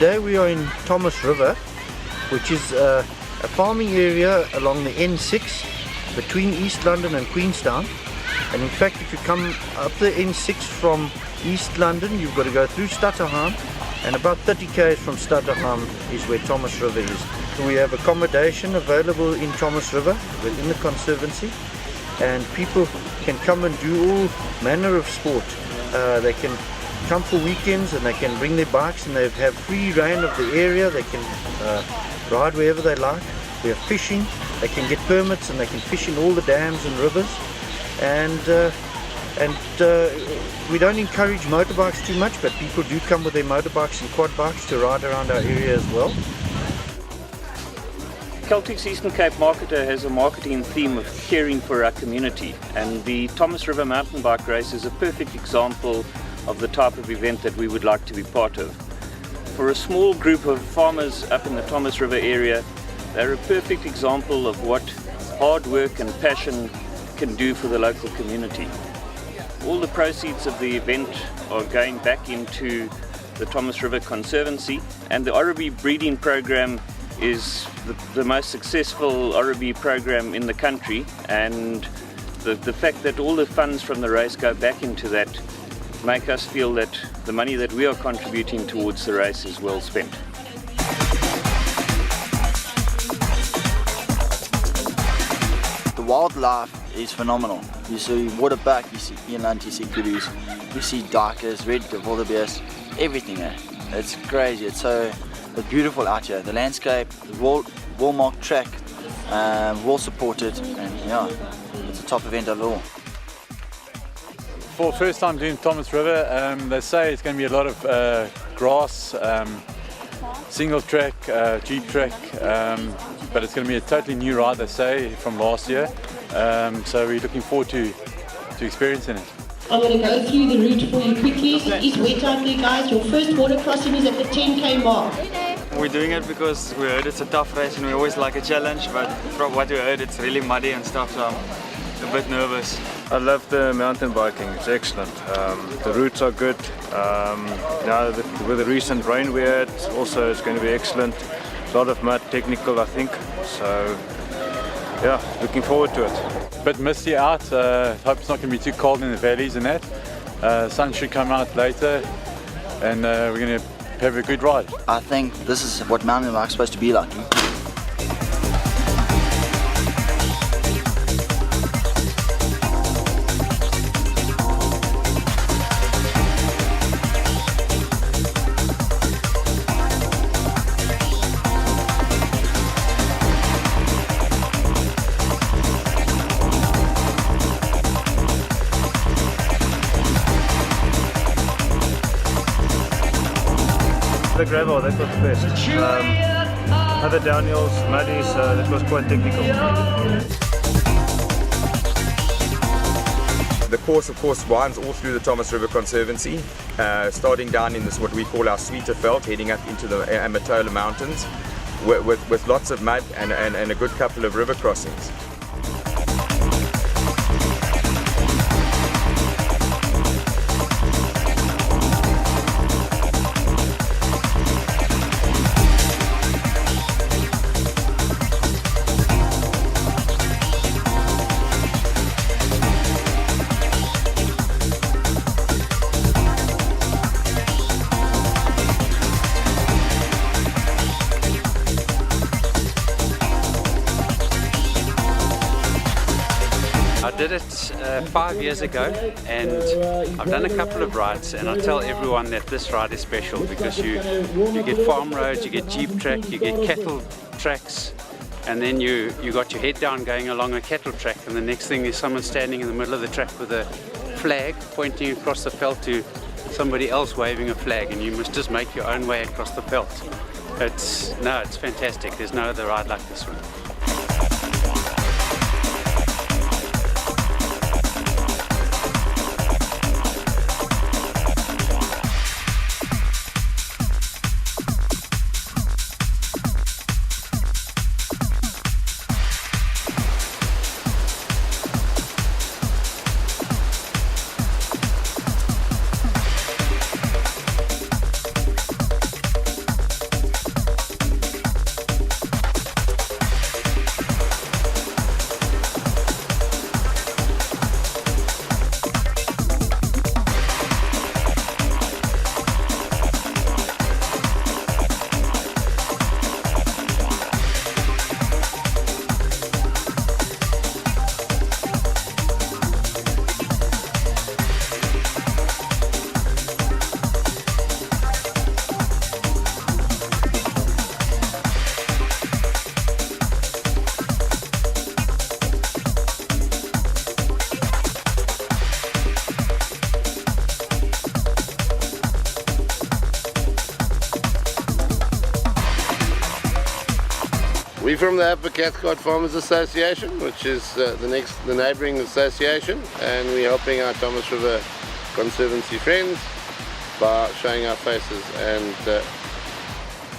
today we are in Thomas River, which is a farming area along the N6 between East London and Queenstown. And in fact, if you come up the N6 from East London, you've got to go through Stutterheim, and about 30 km from Stutterheim is where Thomas River is. And we have accommodation available in Thomas River within the Conservancy, and people can come and do all manner of sport. They can come for weekends and they can bring their bikes, and they have free reign of the area. They can ride wherever they like. We have fishing. They can get permits and they can fish in all the dams and rivers. And we don't encourage motorbikes too much, but people do come with their motorbikes and quad bikes to ride around our area as well. Celtic's Eastern Cape Marketer has a marketing theme of caring for our community, and the Thomas River mountain bike race is a perfect example of the type of event that we would like to be part of. For a small group of farmers up in the Thomas River area, they're a perfect example of what hard work and passion can do for the local community. All the proceeds of the event are going back into the Thomas River Conservancy, and the Oribi breeding program is the most successful Oribi program in the country, and the fact that all the funds from the race go back into that make us feel that the money that we are contributing towards the race is well spent. The wildlife is phenomenal. You see waterbuck, you see eland, you see kudus, you see duikers, red wildebeest, everything there. It's crazy. It's beautiful out here. The landscape, the well-marked track, well supported, and yeah, it's a top event of it all. For first time doing Thomas River, they say it's going to be a lot of grass, single track, jeep track, but it's going to be a totally new ride, they say, from last year. So we're looking forward to experiencing it. I'm going to go through the route for you quickly. It's wet out there, guys. Your first water crossing is at the 10k mark. We're doing it because we heard it's a tough race and we always like a challenge, but from what we heard it's really muddy and stuff, so I'm a bit nervous. I love the mountain biking, it's excellent. The routes are good. Now with the recent rain we had, also it's going to be excellent. A lot of mud, technical I think, so yeah, looking forward to it. Bit misty out, hope it's not going to be too cold in the valleys and that. Sun should come out later, and we're going to have a good ride. I think this is what mountain bike's supposed to be like. The gravel, that was the best. Other downhills, muddy, so that was quite technical. The course, of course, winds all through the Thomas River Conservancy, starting down in this what we call our Sweeterveld, heading up into the Amatola Mountains, with lots of mud and a good couple of river crossings. I did it 5 years ago, and I've done a couple of rides, and I tell everyone that this ride is special because you get farm roads, you get jeep track, you get cattle tracks, and then you got your head down going along a cattle track, and the next thing is someone standing in the middle of the track with a flag pointing across the veld to somebody else waving a flag, and you must just make your own way across the veld. It's fantastic. There's no other ride like this one. We're from the Upper Cathcart Farmers Association, which is the neighbouring association, and we're helping our Thomas River Conservancy friends by showing our faces and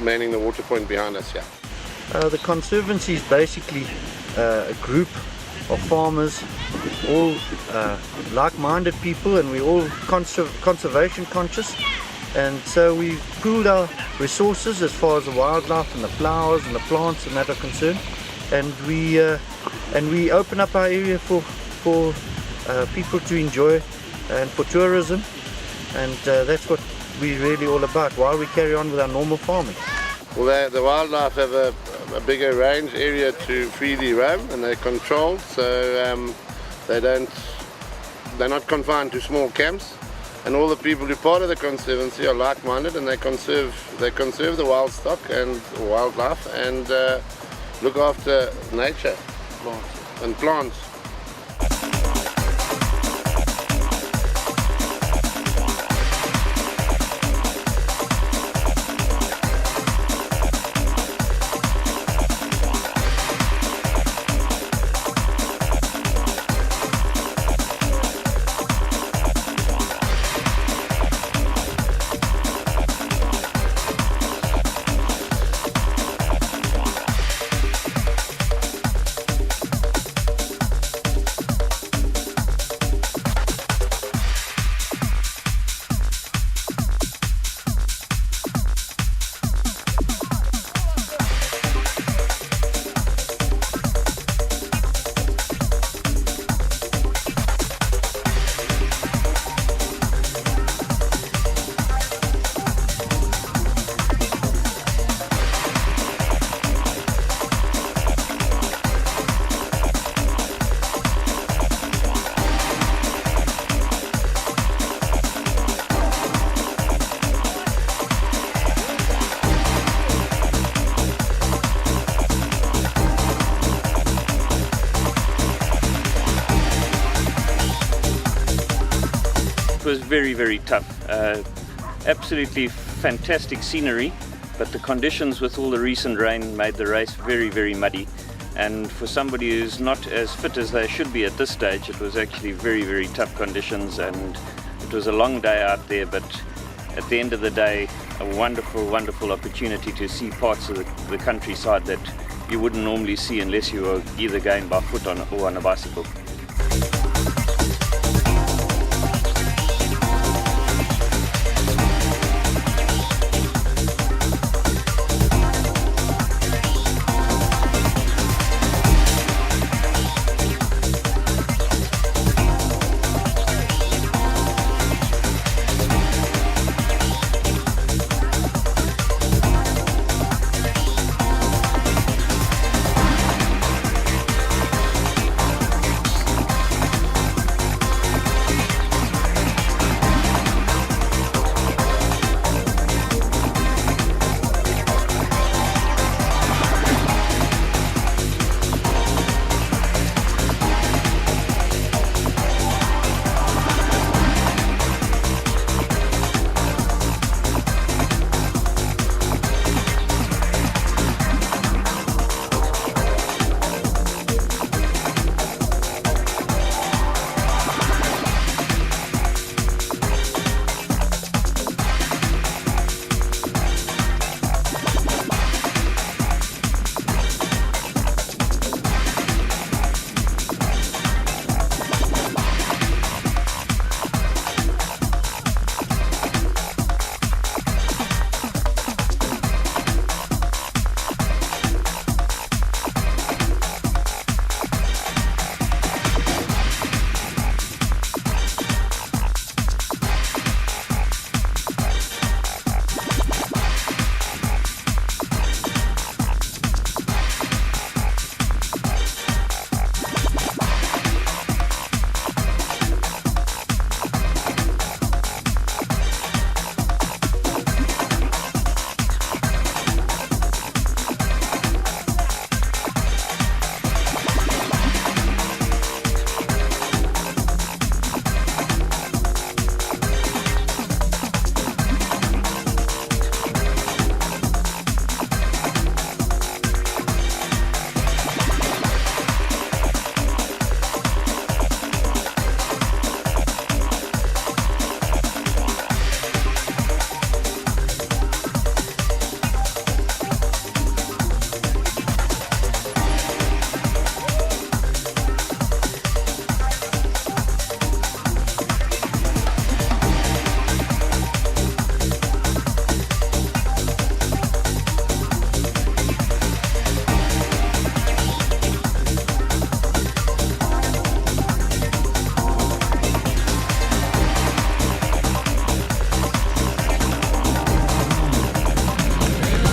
manning the water point behind us here. The Conservancy is basically a group of farmers, all like-minded people, and we're all conservation conscious, and so we pooled our resources as far as the wildlife and the flowers and the plants and that are concerned, and we open up our area for people to enjoy and for tourism, and that's what we're really all about while we carry on with our normal farming. Well, the wildlife have a bigger range area to freely roam, and they're controlled, so they're not confined to small camps. And all the people who are part of the Conservancy are like-minded, and they conserve the wild stock and wildlife and look after nature and plants. It was very, very tough. Absolutely fantastic scenery, but the conditions with all the recent rain made the race very, very muddy. And for somebody who's not as fit as they should be at this stage, it was actually very, very tough conditions, and it was a long day out there, but at the end of the day, a wonderful, wonderful opportunity to see parts of the countryside that you wouldn't normally see unless you were either going by foot or on a bicycle.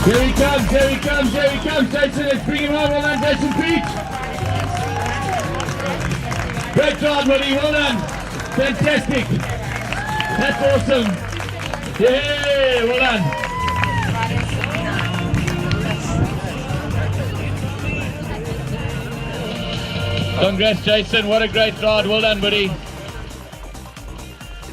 Here he comes, here he comes, here he comes, Jason, let's bring him on, well done, Jason Peach. Great job, Woody, well done. Fantastic. That's awesome. Yeah, well done. Congrats, Jason, what a great ride, well done, buddy.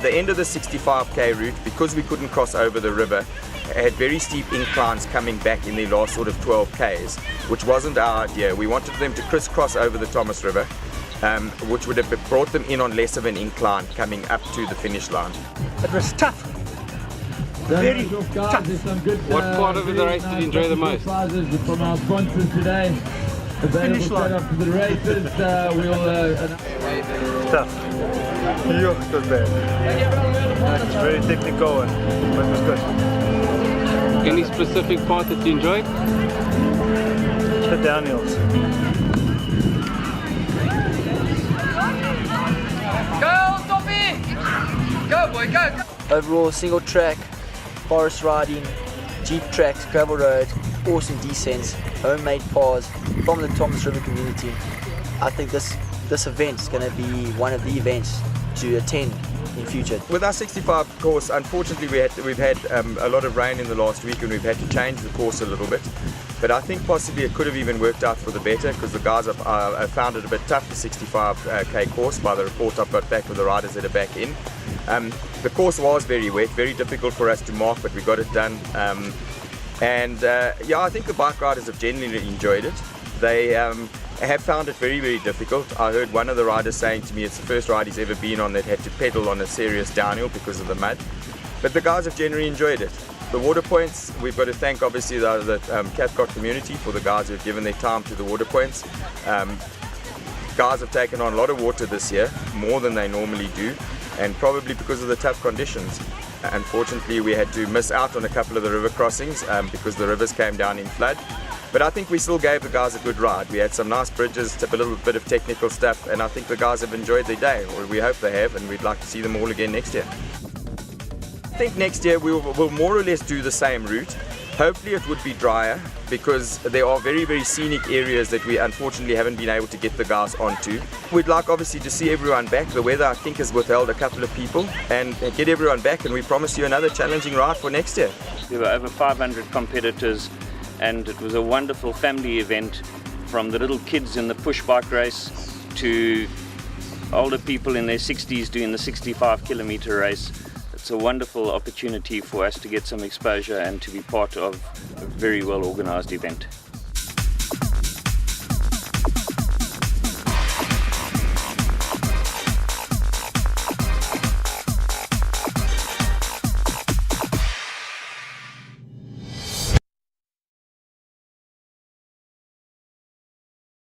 The end of the 65k route, because we couldn't cross over the river, had very steep inclines coming back in the last sort of 12k's, which wasn't our idea. We wanted them to crisscross over the Thomas River, which would have brought them in on less of an incline coming up to the finish line. It was tough. Very tough. What part of the race did you enjoy the most? From our sponsors today. Finish line. After the races, Tough. Yeah, it was bad. It's very technical, but it was good. Any specific part that you enjoyed? The downhills. Go, Toppy! Go, boy, go! Overall, single track, forest riding, jeep tracks, gravel road, awesome descents, homemade pars from the Thomas River community. I think this event is going to be one of the events to attend in future. With our 65 course, unfortunately we've had a lot of rain in the last week and we've had to change the course a little bit. But I think possibly it could have even worked out for the better because the guys have found it a bit tough, the 65k course, by the report I've got back with the riders that are back in. The course was very wet, very difficult for us to mark, but we got it done. Yeah, I think the bike riders have genuinely enjoyed it. They have found it very, very difficult. I heard one of the riders saying to me it's the first ride he's ever been on that had to pedal on a serious downhill because of the mud. But the guys have generally enjoyed it. The water points, we've got to thank obviously the Cathcart community for the guys who have given their time to the water points. Guys have taken on a lot of water this year, more than they normally do, and probably because of the tough conditions. Unfortunately, we had to miss out on a couple of the river crossings because the rivers came down in flood. But I think we still gave the guys a good ride. We had some nice bridges, a little bit of technical stuff, and I think the guys have enjoyed their day, or we hope they have, and we'd like to see them all again next year. I think next year we'll more or less do the same route. Hopefully it would be drier because there are very, very scenic areas that we unfortunately haven't been able to get the guys onto. We'd like obviously to see everyone back. The weather I think has withheld a couple of people, and get everyone back, and we promise you another challenging ride for next year. There were over 500 competitors and it was a wonderful family event, from the little kids in the push bike race to older people in their 60s doing the 65-kilometer race. It's a wonderful opportunity for us to get some exposure and to be part of a very well organized event.